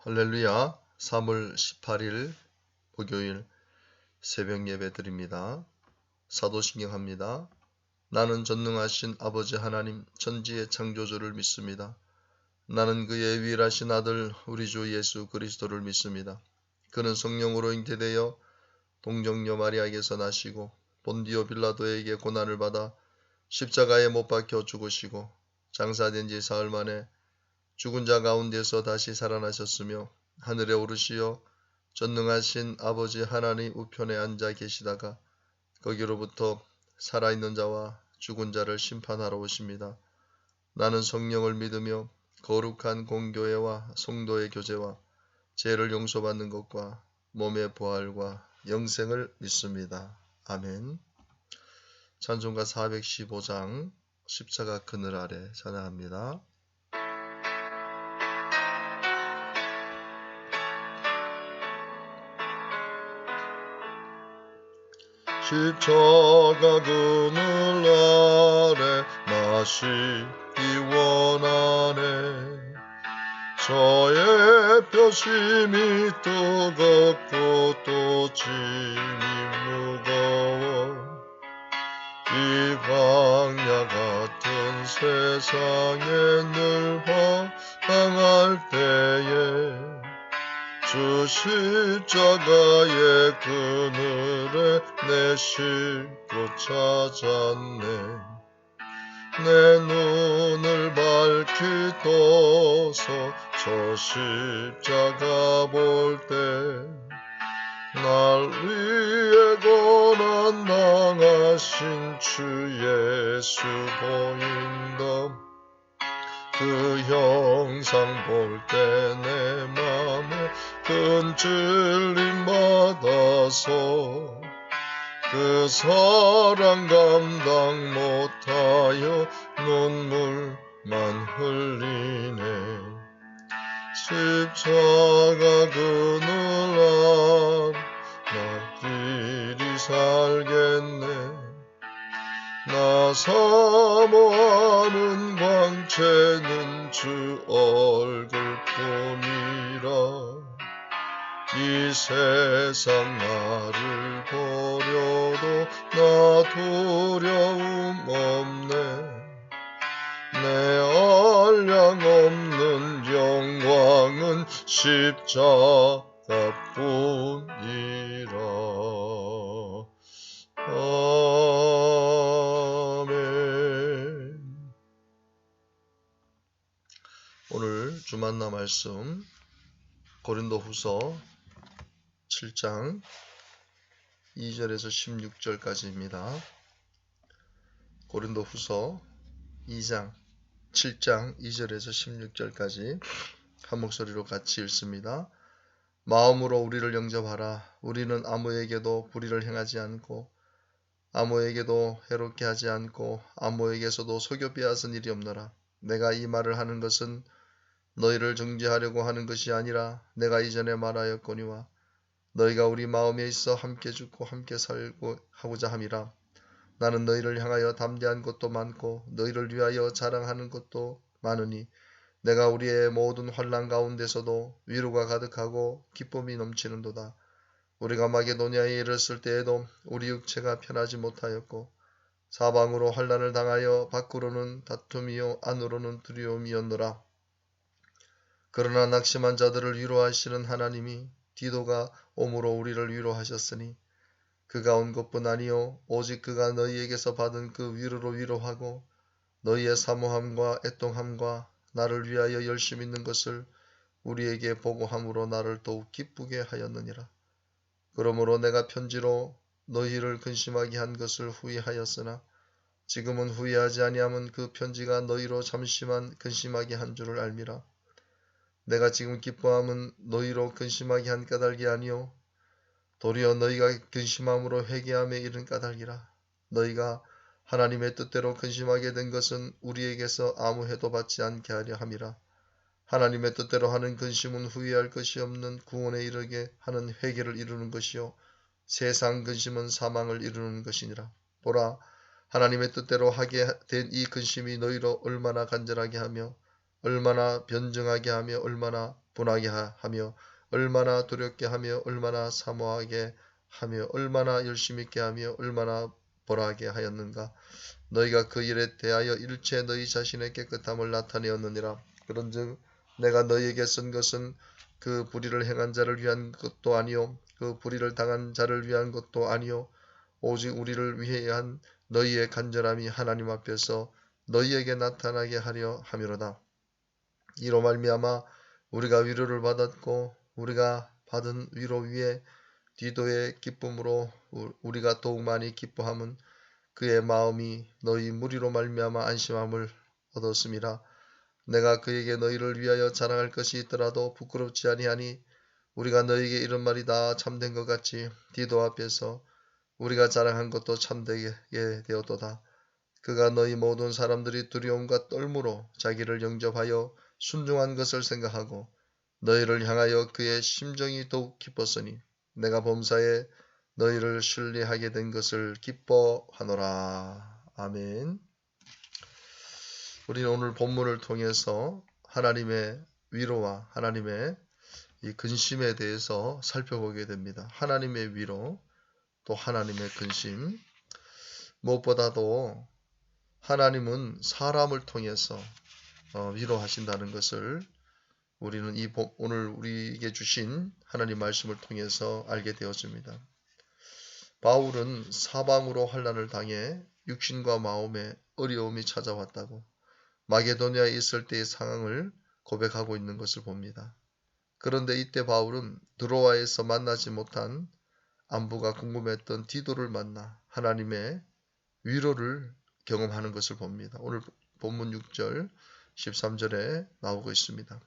할렐루야. 3월 18일 목요일 새벽 예배 드립니다. 사도신경 합니다. 나는 전능하신 아버지 하나님 천지의 창조주를 믿습니다. 나는 그의 유일하신 아들 우리 주 예수 그리스도를 믿습니다. 그는 성령으로 잉태되어 동정녀 마리아에게서 나시고 본디오 빌라도에게 고난을 받아 십자가에 못 박혀 죽으시고 장사된 지 사흘 만에 죽은 자 가운데서 다시 살아나셨으며 하늘에 오르시어 전능하신 아버지 하나님 우편에 앉아 계시다가 거기로부터 살아있는 자와 죽은 자를 심판하러 오십니다. 나는 성령을 믿으며 거룩한 공교회와 성도의 교제와 죄를 용서받는 것과 몸의 부활과 영생을 믿습니다. 아멘. 찬송가 415장 십자가 그늘 아래 찬양합니다. 십자가 그늘 아래 나시기 원하네. 저의 표심이 뜨겁고 또 짐이 무거워. 이 광야 같은 세상에 늘 방황할 때에 주 십자가의 그늘에 내 싣고 찾았네. 내 눈을 밝히 떠서 저 십자가 볼 때 날 위해 고난 당하신 주 예수 보인다. 그 형상 볼 때 내 맘에 큰 찔림 받아서 그 사랑 감당 못하여 눈물만 흘리네. 십자가 그늘 나 길이 살겠네. 나 사모하는 광채는 주 얼굴뿐이라. 이 세상 나를 버려도 나 두려움 없네. 내 한량 없는 영광은 십자가뿐이라. 아멘. 오늘 주만나 말씀 고린도후서 7장 2절에서 16절까지입니다. 고린도후서 7장 2절에서 16절까지 한 목소리로 같이 읽습니다. 마음으로 우리를 영접하라. 우리는 아무에게도 불의를 행하지 않고 아무에게도 해롭게 하지 않고 아무에게서도 속여 빼앗은 일이 없노라. 내가 이 말을 하는 것은 너희를 정죄하려고 하는 것이 아니라 내가 이전에 말하였거니와 너희가 우리 마음에 있어 함께 죽고 함께 살고 하고자 함이라. 나는 너희를 향하여 담대한 것도 많고 너희를 위하여 자랑하는 것도 많으니 내가 우리의 모든 환난 가운데서도 위로가 가득하고 기쁨이 넘치는도다. 우리가 마게도냐에 이르렀을 때에도 우리 육체가 편하지 못하였고 사방으로 환난을 당하여 밖으로는 다툼이요 안으로는 두려움이었노라. 그러나 낙심한 자들을 위로하시는 하나님이 디도가 옴으로 우리를 위로하셨으니 그가 온 것뿐 아니요 오직 그가 너희에게서 받은 그 위로로 위로하고 너희의 사모함과 애통함과 나를 위하여 열심 있는 것을 우리에게 보고함으로 나를 더욱 기쁘게 하였느니라. 그러므로 내가 편지로 너희를 근심하게 한 것을 후회하였으나 지금은 후회하지 아니함은 그 편지가 너희로 잠시만 근심하게 한 줄을 알미라. 내가 지금 기뻐함은 너희로 근심하게 한 까닭이 아니요 도리어 너희가 근심함으로 회개함에 이른 까닭이라. 너희가 하나님의 뜻대로 근심하게 된 것은 우리에게서 아무 해도 받지 않게 하려 함이라. 하나님의 뜻대로 하는 근심은 후회할 것이 없는 구원에 이르게 하는 회개를 이루는 것이요 세상 근심은 사망을 이루는 것이니라. 보라, 하나님의 뜻대로 하게 된 이 근심이 너희로 얼마나 간절하게 하며 얼마나 변증하게 하며 얼마나 분하게 하며 얼마나 두렵게 하며 얼마나 사모하게 하며 얼마나 열심히 있게 하며 얼마나 벌하게 하였는가. 너희가 그 일에 대하여 일체 너희 자신의 깨끗함을 나타내었느니라. 그런즉 내가 너희에게 쓴 것은 그 불의를 행한 자를 위한 것도 아니요 그 불의를 당한 자를 위한 것도 아니요 오직 우리를 위한 너희의 간절함이 하나님 앞에서 너희에게 나타나게 하려 함이로다. 이로 말미암아 우리가 위로를 받았고 우리가 받은 위로 위에 디도의 기쁨으로 우리가 더욱 많이 기뻐함은 그의 마음이 너희 무리로 말미암아 안심함을 얻었음이라. 내가 그에게 너희를 위하여 자랑할 것이 있더라도 부끄럽지 아니하니 우리가 너희에게 이런 말이 다 참된 것 같이 디도 앞에서 우리가 자랑한 것도 참되게 되었도다. 그가 너희 모든 사람들이 두려움과 떨므로 자기를 영접하여 순종한 것을 생각하고 너희를 향하여 그의 심정이 더욱 기뻤으니 내가 범사에 너희를 신뢰하게 된 것을 기뻐하노라. 아멘. 우리는 오늘 본문을 통해서 하나님의 위로와 하나님의 이 근심에 대해서 살펴보게 됩니다. 하나님의 위로, 또 하나님의 근심. 무엇보다도 하나님은 사람을 통해서 위로하신다는 것을 우리는 오늘 우리에게 주신 하나님 말씀을 통해서 알게 되었습니다. 바울은 사방으로 환난을 당해 육신과 마음에 어려움이 찾아왔다고 마게도니아에 있을 때의 상황을 고백하고 있는 것을 봅니다. 그런데 이때 바울은 드로아에서 만나지 못한 안부가 궁금했던 디도를 만나 하나님의 위로를 경험하는 것을 봅니다. 오늘 본문 6절 13절에 나오고 있습니다.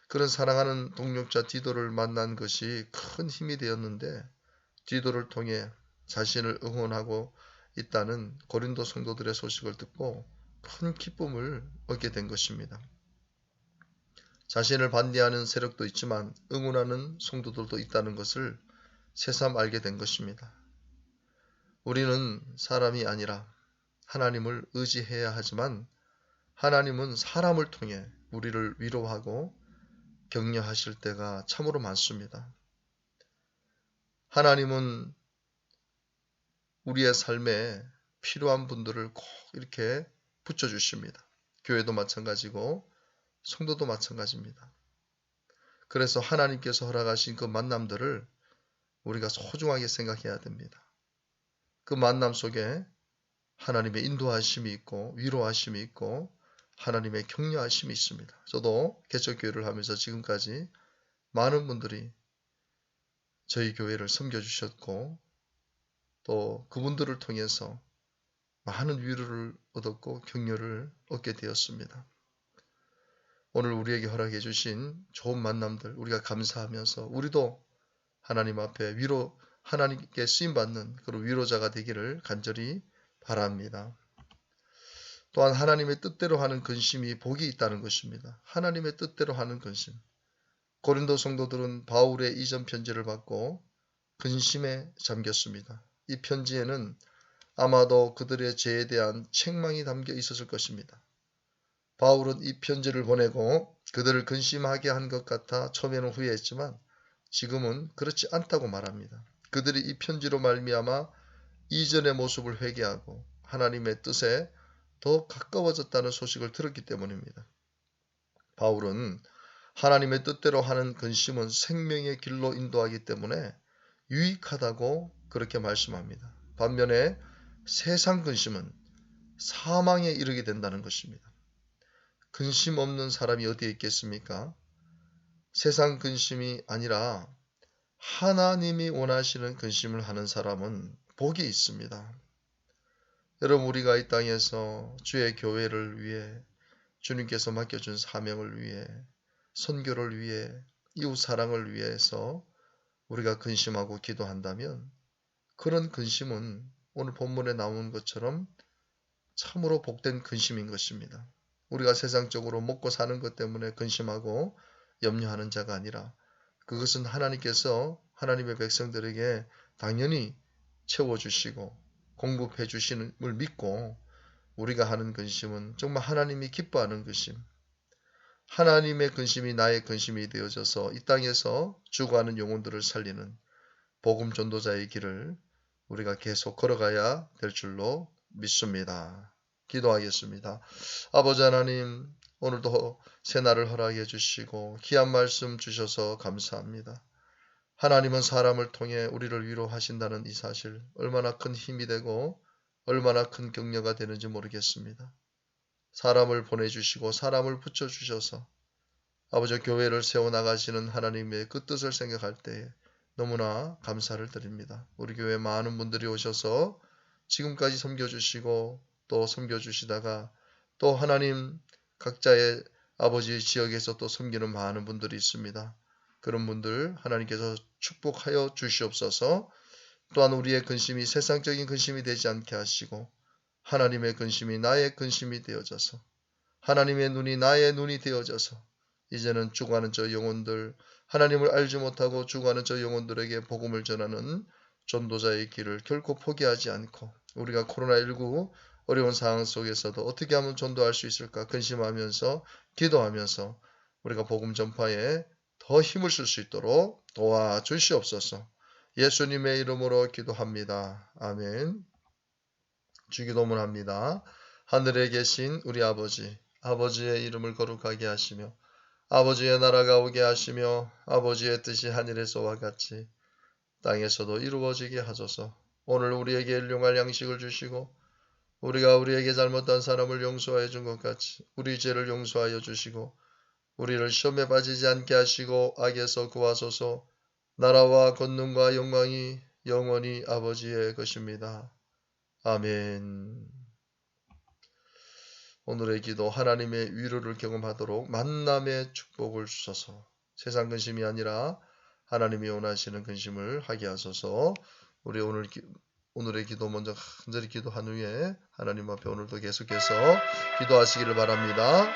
그런 사랑하는 동역자 디도를 만난 것이 큰 힘이 되었는데 디도를 통해 자신을 응원하고 있다는 고린도 성도들의 소식을 듣고 큰 기쁨을 얻게 된 것입니다. 자신을 반대하는 세력도 있지만 응원하는 성도들도 있다는 것을 새삼 알게 된 것입니다. 우리는 사람이 아니라 하나님을 의지해야 하지만 하나님은 사람을 통해 우리를 위로하고 격려하실 때가 참으로 많습니다. 하나님은 우리의 삶에 필요한 분들을 꼭 이렇게 붙여주십니다. 교회도 마찬가지고 성도도 마찬가지입니다. 그래서 하나님께서 허락하신 그 만남들을 우리가 소중하게 생각해야 됩니다. 그 만남 속에 하나님의 인도하심이 있고 위로하심이 있고 하나님의 격려하심이 있습니다. 저도 개척교회를 하면서 지금까지 많은 분들이 저희 교회를 섬겨주셨고 또 그분들을 통해서 많은 위로를 얻었고 격려를 얻게 되었습니다. 오늘 우리에게 허락해 주신 좋은 만남들 우리가 감사하면서 우리도 하나님 앞에 하나님께 쓰임받는 그런 위로자가 되기를 간절히 바랍니다. 또한 하나님의 뜻대로 하는 근심이 복이 있다는 것입니다. 하나님의 뜻대로 하는 근심. 고린도 성도들은 바울의 이전 편지를 받고 근심에 잠겼습니다. 이 편지에는 아마도 그들의 죄에 대한 책망이 담겨 있었을 것입니다. 바울은 이 편지를 보내고 그들을 근심하게 한 것 같아 처음에는 후회했지만 지금은 그렇지 않다고 말합니다. 그들이 이 편지로 말미암아 이전의 모습을 회개하고 하나님의 뜻에 더 가까워졌다는 소식을 들었기 때문입니다. 바울은 하나님의 뜻대로 하는 근심은 생명의 길로 인도하기 때문에 유익하다고 그렇게 말씀합니다. 반면에 세상 근심은 사망에 이르게 된다는 것입니다. 근심 없는 사람이 어디에 있겠습니까? 세상 근심이 아니라 하나님이 원하시는 근심을 하는 사람은 복이 있습니다. 여러분, 우리가 이 땅에서 주의 교회를 위해 주님께서 맡겨준 사명을 위해 선교를 위해 이웃 사랑을 위해서 우리가 근심하고 기도한다면 그런 근심은 오늘 본문에 나온 것처럼 참으로 복된 근심인 것입니다. 우리가 세상적으로 먹고 사는 것 때문에 근심하고 염려하는 자가 아니라 그것은 하나님께서 하나님의 백성들에게 당연히 채워주시고 공급해 주시는 걸 믿고 우리가 하는 근심은 정말 하나님이 기뻐하는 근심, 하나님의 근심이 나의 근심이 되어져서 이 땅에서 죽어가는 영혼들을 살리는 복음 전도자의 길을 우리가 계속 걸어가야 될 줄로 믿습니다. 기도하겠습니다. 아버지 하나님, 오늘도 새날을 허락해 주시고 귀한 말씀 주셔서 감사합니다. 하나님은 사람을 통해 우리를 위로하신다는 이 사실, 얼마나 큰 힘이 되고 얼마나 큰 격려가 되는지 모르겠습니다. 사람을 보내주시고 사람을 붙여주셔서 아버지 교회를 세워나가시는 하나님의 그 뜻을 생각할 때에 너무나 감사를 드립니다. 우리 교회 많은 분들이 오셔서 지금까지 섬겨주시고 또 섬겨주시다가 또 하나님 각자의 아버지 지역에서 또 섬기는 많은 분들이 있습니다. 그런 분들 하나님께서 축복하여 주시옵소서. 또한 우리의 근심이 세상적인 근심이 되지 않게 하시고 하나님의 근심이 나의 근심이 되어져서 하나님의 눈이 나의 눈이 되어져서 이제는 죽어가는 저 영혼들, 하나님을 알지 못하고 죽어가는 저 영혼들에게 복음을 전하는 전도자의 길을 결코 포기하지 않고 우리가 코로나19 어려운 상황 속에서도 어떻게 하면 전도할 수 있을까 근심하면서 기도하면서 우리가 복음 전파에 더 힘을 쓸 수 있도록 도와주시옵소서. 예수님의 이름으로 기도합니다. 아멘. 주기도문 합니다. 하늘에 계신 우리 아버지, 아버지의 이름을 거룩하게 하시며 아버지의 나라가 오게 하시며 아버지의 뜻이 하늘에서와 같이 땅에서도 이루어지게 하소서. 오늘 우리에게 일용할 양식을 주시고 우리가 우리에게 잘못한 사람을 용서하여 준 것 같이 우리 죄를 용서하여 주시고 우리를 시험에 빠지지 않게 하시고 악에서 구하소서. 나라와 권능과 영광이 영원히 아버지의 것입니다. 아멘. 오늘의 기도 하나님의 위로를 경험하도록 만남의 축복을 주소서. 세상 근심이 아니라 하나님이 원하시는 근심을 하게 하소서. 우리 오늘의 기도 먼저 간절히 기도한 후에 하나님 앞에 오늘도 계속해서 기도하시기를 바랍니다.